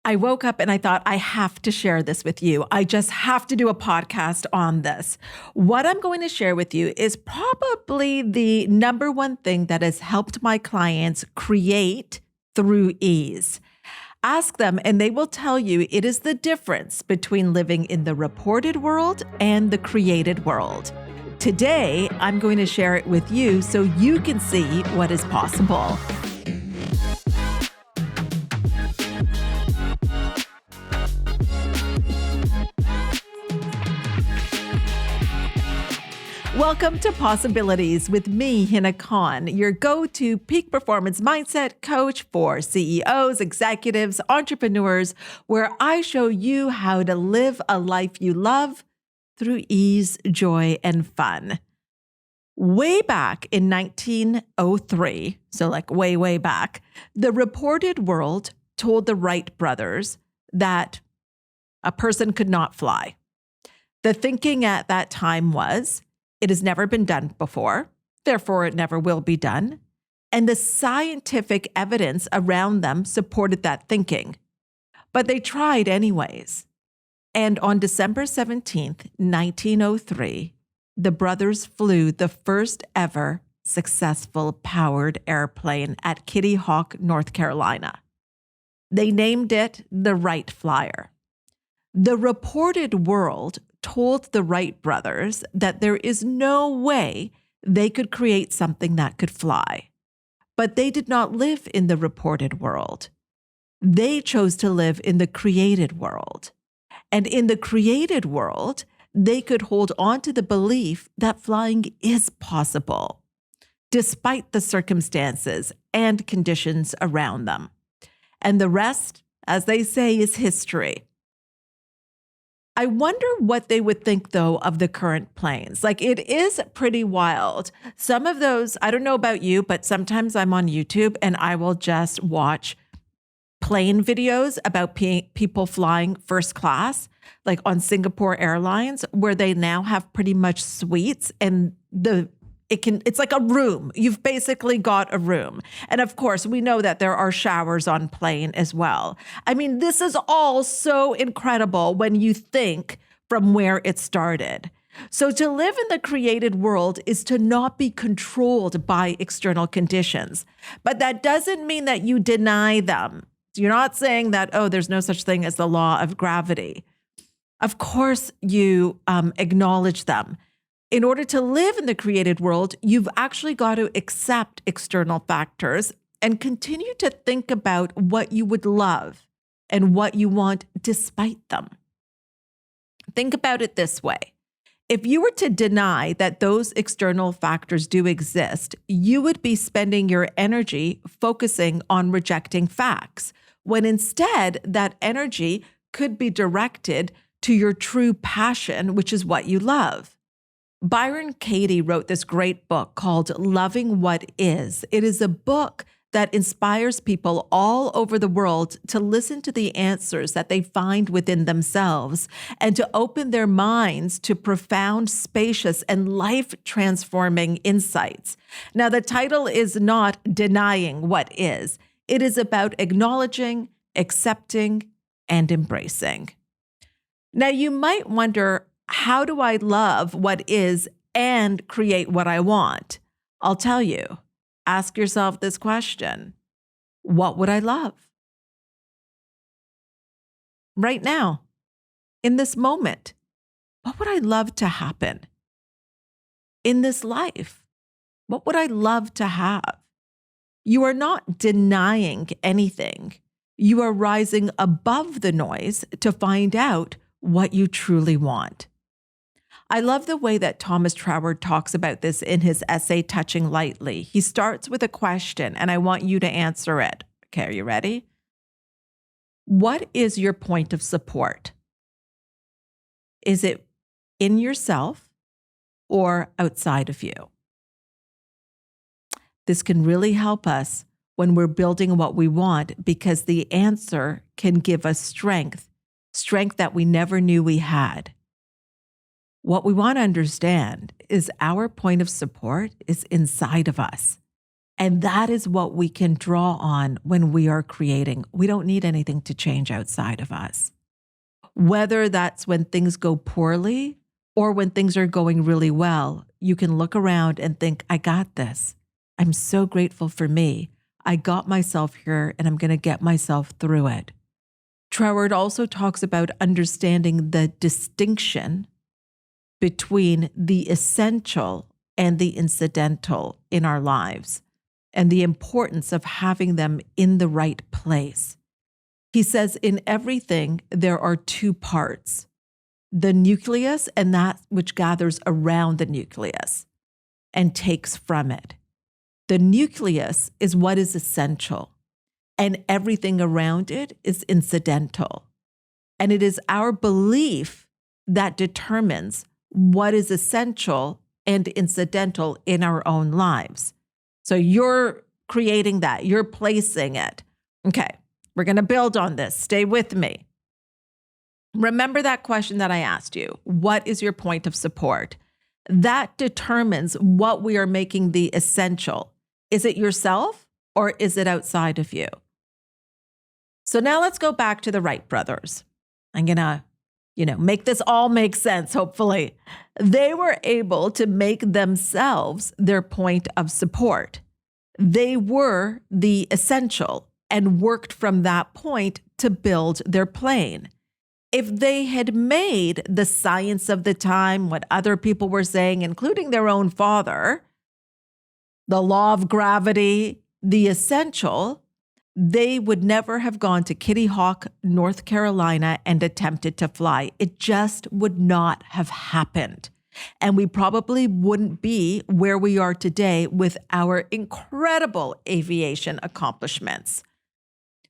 I woke up and I thought, I have to share this with you. I just have to do a podcast on this. What I'm going to share with you is probably the number one thing that has helped my clients create through ease. Ask them and they will tell you it is the difference between living in the reported world and the created world. Today, I'm going to share it with you so you can see what is possible. Welcome to Possibilities with me, Hina Khan, your go-to peak performance mindset coach for CEOs, executives, entrepreneurs, where I show you how to live a life you love through ease, joy, and fun. Way back in 1903, so like way back, the reported world told the Wright Brothers that a person could not fly. The thinking at that time was, it has never been done before, therefore it never will be done. And the scientific evidence around them supported that thinking. But they tried anyways. And on December 17th, 1903, the brothers flew the first ever successful powered airplane at Kitty Hawk, North Carolina. They named it the Wright Flyer. The reported world told the Wright brothers that there is no way they could create something that could fly. But they did not live in the reported world. They chose to live in the created world. And in the created world, they could hold on to the belief that flying is possible, despite the circumstances and conditions around them. And the rest, as they say, is history. I wonder what they would think, though, of the current planes. Like, it is pretty wild. Some of those, I don't know about you, but sometimes I'm on YouTube and I will just watch plane videos about people flying first class, like on Singapore Airlines, where they now have pretty much suites and it's like a room. You've basically got a room. And of course, we know that there are showers on plane as well. I mean, this is all so incredible when you think from where it started. So to live in the created world is to not be controlled by external conditions. But that doesn't mean that you deny them. You're not saying that, oh, there's no such thing as the law of gravity. Of course, you acknowledge them. In order to live in the created world, you've actually got to accept external factors and continue to think about what you would love and what you want despite them. Think about it this way. If you were to deny that those external factors do exist, you would be spending your energy focusing on rejecting facts, when instead that energy could be directed to your true passion, which is what you love. Byron Katie wrote this great book called Loving What Is. It is a book that inspires people all over the world to listen to the answers that they find within themselves and to open their minds to profound, spacious, and life-transforming insights. Now, the title is not denying what is. It is about acknowledging, accepting, and embracing. Now, you might wonder, how do I love what is and create what I want? I'll tell you. Ask yourself this question. What would I love? Right now, in this moment, what would I love to happen? In this life, what would I love to have? You are not denying anything. You are rising above the noise to find out what you truly want. I love the way that Thomas Troward talks about this in his essay, Touching Lightly. He starts with a question, and I want you to answer it. Okay, are you ready? What is your point of support? Is it in yourself or outside of you? This can really help us when we're building what we want, because the answer can give us strength that we never knew we had. What we want to understand is our point of support is inside of us. And that is what we can draw on when we are creating. We don't need anything to change outside of us. Whether that's when things go poorly or when things are going really well, you can look around and think, I got this. I'm so grateful for me. I got myself here and I'm going to get myself through it. Troward also talks about understanding the distinction between the essential and the incidental in our lives and the importance of having them in the right place. He says in everything, there are two parts, the nucleus and that which gathers around the nucleus and takes from it. The nucleus is what is essential, and everything around it is incidental. And it is our belief that determines what is essential and incidental in our own lives. So you're creating that, you're placing it. Okay, we're going to build on this. Stay with me. Remember that question that I asked you. What is your point of support? That determines what we are making the essential. Is it yourself or is it outside of you? So now let's go back to the Wright brothers. I'm going to, make this all make sense, hopefully. They were able to make themselves their point of support. They were the essential and worked from that point to build their plane. If they had made the science of the time, what other people were saying, including their own father, the law of gravity, the essential, they would never have gone to Kitty Hawk, North Carolina, and attempted to fly. It just would not have happened. And we probably wouldn't be where we are today with our incredible aviation accomplishments.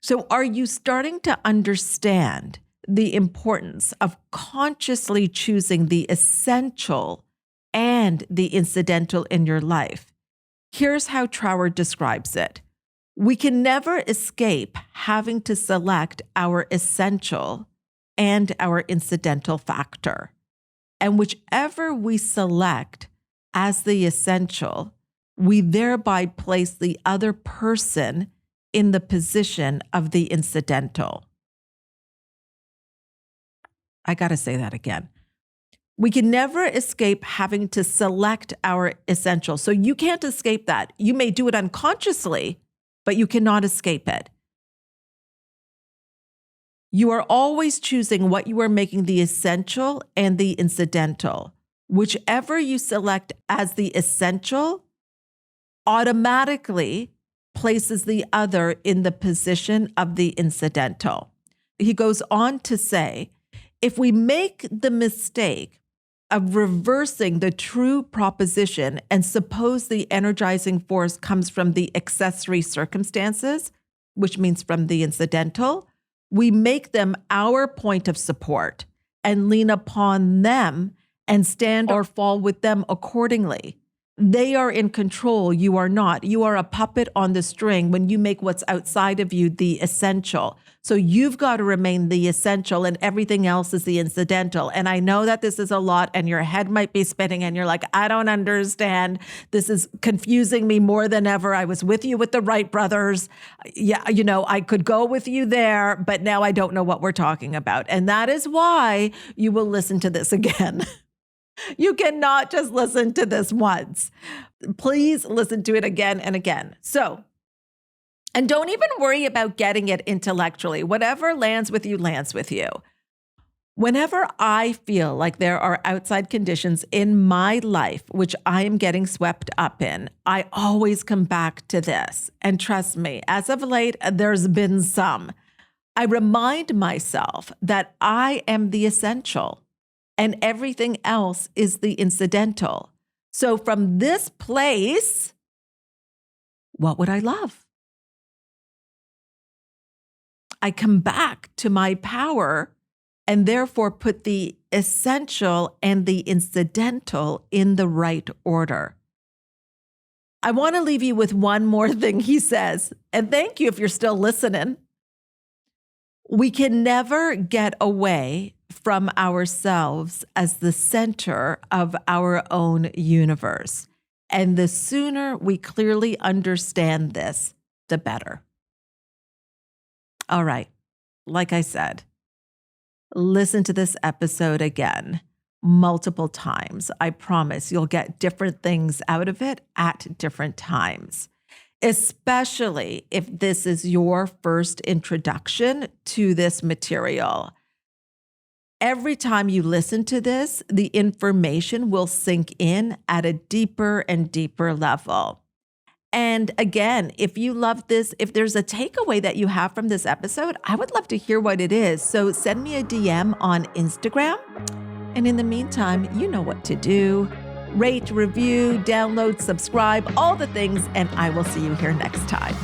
So are you starting to understand the importance of consciously choosing the essential and the incidental in your life? Here's how Troward describes it. We can never escape having to select our essential and our incidental factor. And whichever we select as the essential, we thereby place the other person in the position of the incidental. I got to say that again. We can never escape having to select our essential. So you can't escape that. You may do it unconsciously, but you cannot escape it. You are always choosing what you are making the essential and the incidental. Whichever you select as the essential automatically places the other in the position of the incidental. He goes on to say, if we make the mistake of reversing the true proposition and suppose the energizing force comes from the accessory circumstances, which means from the incidental, we make them our point of support and lean upon them and stand or fall with them accordingly. They are in control. You are not. You are a puppet on the string when you make what's outside of you the essential. So you've got to remain the essential and everything else is the incidental. And I know that this is a lot and your head might be spinning and you're like, I don't understand. This is confusing me more than ever. I was with you with the Wright brothers. Yeah, I could go with you there, but now I don't know what we're talking about. And that is why you will listen to this again. You cannot just listen to this once. Please listen to it again and again. And don't even worry about getting it intellectually. Whatever lands with you, lands with you. Whenever I feel like there are outside conditions in my life, which I am getting swept up in, I always come back to this. And trust me, as of late, there's been some. I remind myself that I am the essential. And everything else is the incidental. So from this place, what would I love? I come back to my power and therefore put the essential and the incidental in the right order. I want to leave you with one more thing he says, and thank you if you're still listening. We can never get away from ourselves as the center of our own universe. And the sooner we clearly understand this, the better. All right, like I said, listen to this episode again multiple times. I promise you'll get different things out of it at different times, especially if this is your first introduction to this material. Every time you listen to this, the information will sink in at a deeper and deeper level. And again, if you love this, if there's a takeaway that you have from this episode, I would love to hear what it is. So send me a DM on Instagram. And in the meantime, you know what to do. Rate, review, download, subscribe, all the things, and I will see you here next time.